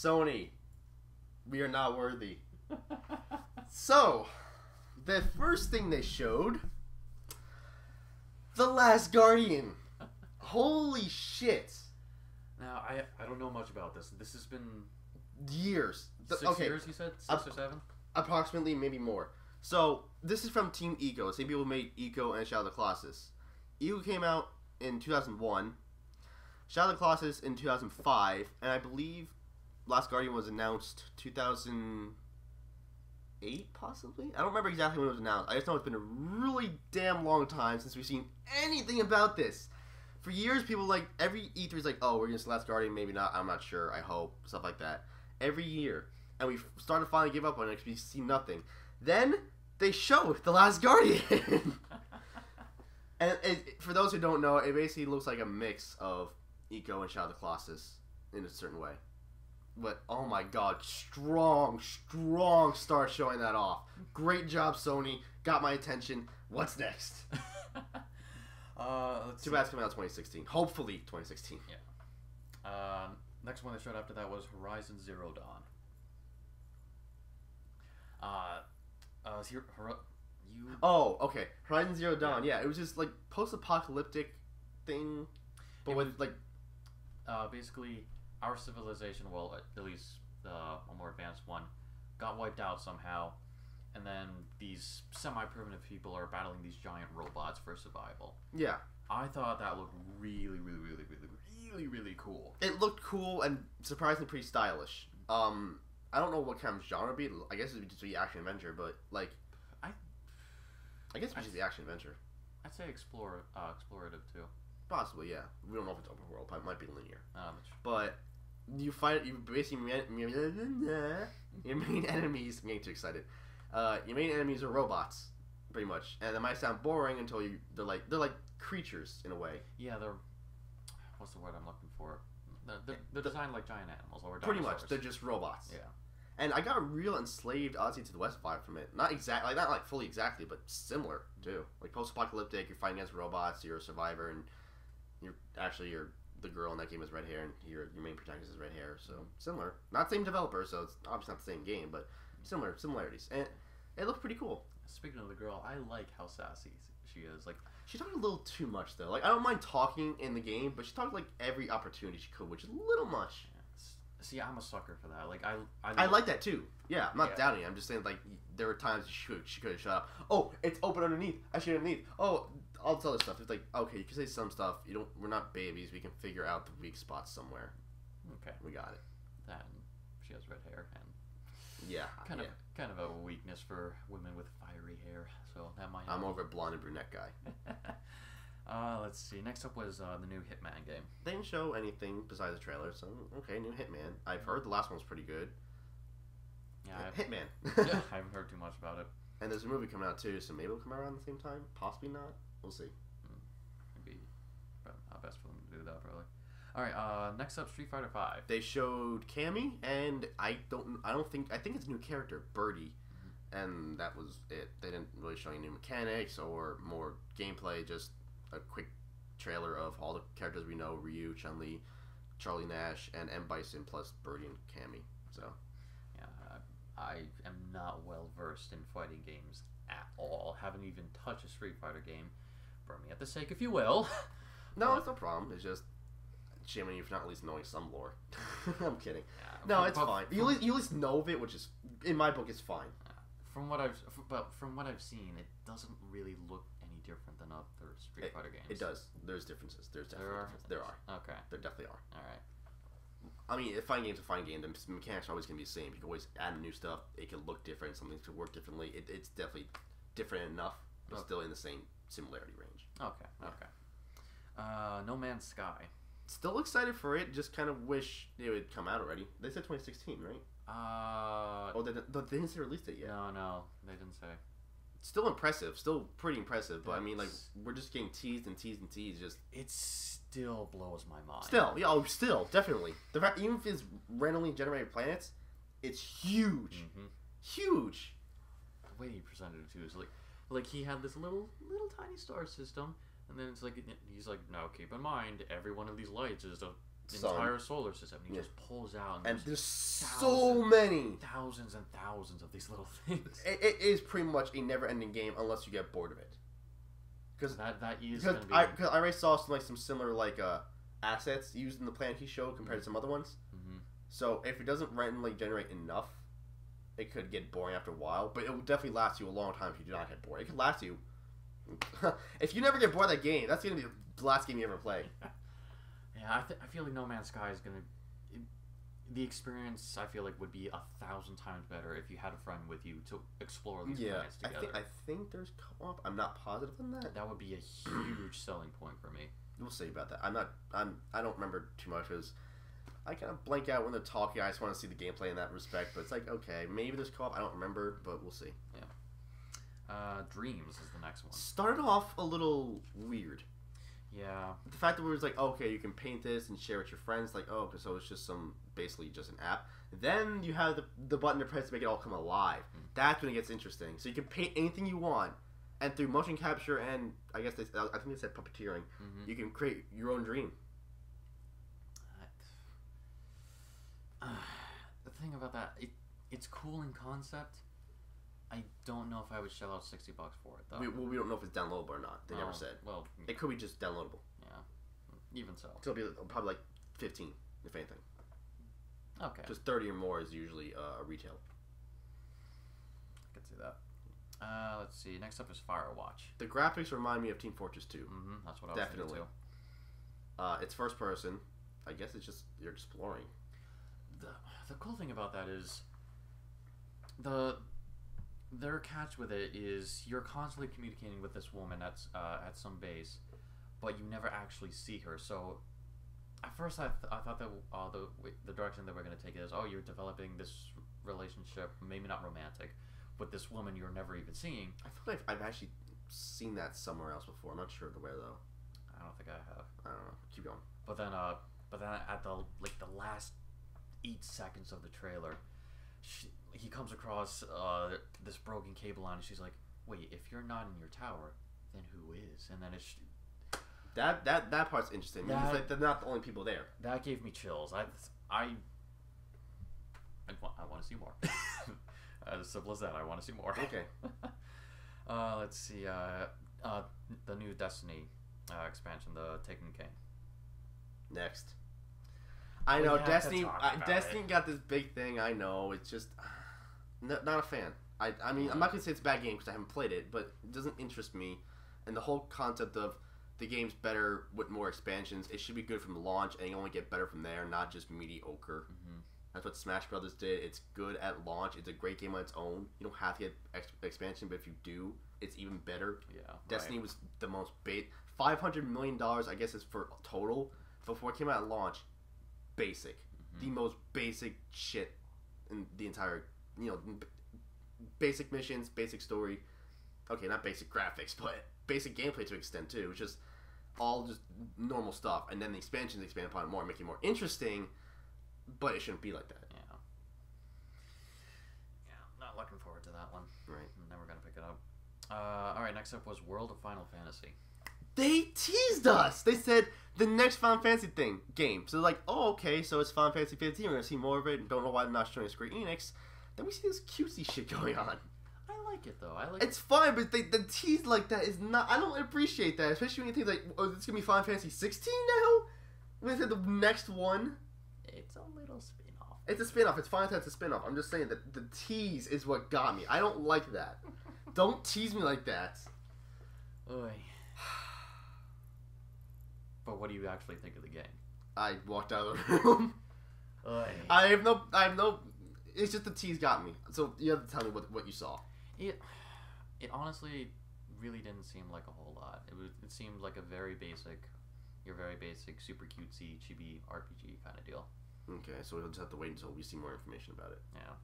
Sony, we are not worthy. So, the first thing they showed, The Last Guardian. Holy shit. Now, I don't know much about this. This has been... Years. 6 years, you said? 6 or 7? Approximately, maybe more. So, this is from Team Eco. Same people who made Eco and Shadow of the Colossus. Eco came out in 2001. Shadow of the Colossus in 2005. And I believe Last Guardian was announced 2008, possibly? I don't remember exactly when it was announced. I just know it's been a really damn long time since we've seen anything about this. For years, people every E3 is like, oh, we're going to see Last Guardian, maybe not, I'm not sure, I hope, stuff like that. Every year. And we started to finally give up on it because we see nothing. Then, they show The Last Guardian. And for those who don't know, it basically looks like a mix of Eco and Shadow of the Colossus in a certain way. But, oh my god, strong start showing that off. Great job, Sony. Got my attention. What's next? Too bad it's coming out 2016. Hopefully 2016. Yeah. Next one they showed after that was Horizon Zero Dawn. Oh, okay. Horizon Zero Dawn. Yeah, it was just post-apocalyptic thing, but with basically our civilization, well, at least a more advanced one, got wiped out somehow, and then these semi-primitive people are battling these giant robots for survival. Yeah. I thought that looked really cool. It looked cool and surprisingly pretty stylish. I don't know what kind of genre it'd be. I guess it'd just be action adventure, but I guess it's just the action adventure. I'd say explorative too. Possibly, yeah. We don't know if it's open world. It might be linear. But you fight. You basically your main enemies. I'm getting too excited. Your main enemies are robots, pretty much, and it might sound boring until they're like creatures in a way. Yeah, they're. What's the word I'm looking for? They're designed like giant animals, or pretty dinosaurs. much. They're just robots. Yeah. And I got a real enslaved Odyssey to the West vibe from it. Not fully exactly, but similar too. Like post-apocalyptic, you're fighting against robots. You're a survivor, and you're the girl in that game has red hair, and your main protagonist has red hair. So similar, not same developer, so it's obviously not the same game, but similarities. And it looks pretty cool. Speaking of the girl, I like how sassy she is. She talked a little too much though. I don't mind talking in the game, but she talked every opportunity she could, which is a little much. See, I'm a sucker for that. I like that too. Yeah, I'm not doubting it. I'm just saying, there were times she could have shut up. Oh, it's open underneath. I should underneath. Oh, all this other stuff. It's okay, you can say some stuff. We're not babies. We can figure out the weak spots somewhere. Okay, we got it. Then she has red hair and yeah, kind of a weakness for women with fiery hair. So that might. I'm over a blonde and brunette guy. Let's see. Next up was the new Hitman game. They didn't show anything besides the trailer, so okay, new Hitman. I've heard the last one was pretty good. Yeah, Hitman. I haven't heard too much about it. And there's a movie coming out too, so maybe it'll come out around the same time. Possibly not. We'll see. Maybe best for them to do that, probably. All right. Next up, Street Fighter V. They showed Cammy, and I think it's a new character, Birdie. And that was it. They didn't really show any new mechanics or more gameplay, just a quick trailer of all the characters we know: Ryu, Chun-Li, Charlie Nash, and M. Bison, plus Birdie and Cammy. So, yeah, I am not well versed in fighting games at all. Haven't even touched a Street Fighter game. Burn me at the stake, if you will. No, it's no problem. It's just shaming you for not at least knowing some lore. I'm kidding. Yeah, no, it's fine. You at least know of it, which is, in my book, is fine. From what I've seen, it doesn't really look any different than other Street Fighter games. It does. There's differences. There are. Okay. There definitely are. All right. I mean, a fighting game's a fighting game. The mechanics are always going to be the same. You can always add new stuff. It can look different. Something could work differently. It's definitely different enough, but still in the same similarity range. Okay. Yeah. Okay. No Man's Sky. Still excited for it. Just kind of wish it would come out already. They said 2016, right? They didn't say release date yet. No, they didn't say. Still impressive. Still pretty impressive. But I mean, we're just getting teased and teased and teased. Just it still blows my mind. Still, definitely. Even if it's randomly generated planets, it's huge. Mm-hmm. Huge. The way he presented it too is like he had this little tiny star system, and then it's he's like, now keep in mind, every one of these lights is entire solar system. And he just pulls out, and there's so many, thousands and thousands of these little things. It is pretty much a never-ending game unless you get bored of it. Because that is going to be. Because I already saw some similar assets used in the plan he showed compared to some other ones. Mm-hmm. So if it doesn't randomly generate enough, it could get boring after a while. But it will definitely last you a long time if you do not get bored. It could last you. If you never get bored of that game, that's going to be the last game you ever play. Yeah, I feel like No Man's Sky is going to... The experience, I feel like, would be 1,000 times better if you had a friend with you to explore these planets together. I think there's co-op. I'm not positive on that. That would be a huge selling point for me. We'll see about that. I don't remember too much because I kind of blank out when they're talking. I just want to see the gameplay in that respect. But it's like, okay, maybe there's co-op. I don't remember, but we'll see. Yeah. Dreams is the next one. Started off a little weird. Yeah. The fact that it was like, okay, you can paint this and share with your friends, like, oh, so it's just basically just an app. Then you have the button to press to make it all come alive. That's when it gets interesting. So you can paint anything you want, and through motion capture and I think they said puppeteering, you can create your own dream. The thing about that, it's cool in concept. I don't know if I would shell out $60 for it though. We don't know if it's downloadable or not. They never said. Well, it could be just downloadable. Yeah, even so. So it'll be probably like 15, if anything. Okay. Just 30 or more is usually retail. I can see that. Let's see. Next up is Firewatch. The graphics remind me of Team Fortress 2. That's what I was thinking too. It's first person. I guess it's just you're exploring. The cool thing about that is their catch with it is you're constantly communicating with this woman at some base, but you never actually see her. So at first I thought that the direction that we're going to take it is, oh, you're developing this relationship, maybe not romantic, with this woman you're never even seeing. I feel like I've actually seen that somewhere else before. I'm not sure where though. I don't think I have. I don't know. Keep going. But then at the last 8 seconds of the trailer, he comes across this broken cable line, and she's like, "Wait, if you're not in your tower, then who is?" And then it's that part's interesting. It's like they're not the only people there. That gave me chills. I want to see more. As simple as that. I want to see more. Okay. Let's see. The new Destiny expansion, the Taken King. Next. I know Destiny got this big thing. I know it's just not a fan. I mean, I'm not gonna say it's a bad game because I haven't played it, but it doesn't interest me. And the whole concept of the game's better with more expansions, it should be good from the launch, and you only get better from there, not just mediocre. That's what Smash Brothers did. It's good at launch. It's a great game on its own. You don't have to get expansion, but if you do, it's even better. Yeah. Destiny was the most $500 million, I guess, is for total. Before it came out at launch, basic. The most basic shit in the entire, basic missions, basic story. Okay, not basic graphics, but basic gameplay to an extent too. It's just all just normal stuff. And then the expansions expand upon it more, make it more interesting, but it shouldn't be like that. Yeah. Yeah, not looking forward to that one. Right. I'm never going to pick it up. Alright, next up was World of Final Fantasy. They teased us. They said the next Final Fantasy game. So they're like, oh, okay, so it's Final Fantasy 15. We're gonna see more of it. Don't know why they're not showing Square Enix. Then we see this cutesy shit going on. I like it though. It's fine, but the tease like that is not. I don't appreciate that, especially when you think like, oh, it's gonna be Final Fantasy 16 now. When they said the next one. It's a little spin-off. It's a spin-off. It's Final Fantasy spin-off. I'm just saying that the tease is what got me. I don't like that. Don't tease me like that. Oy. But what do you actually think of the game? I walked out of the room. I have no. It's just the tease got me. So you have to tell me what you saw. It honestly really didn't seem like a whole lot. It seemed like your very basic, super cutesy, chibi RPG kind of deal. Okay, so we'll just have to wait until we see more information about it. Yeah.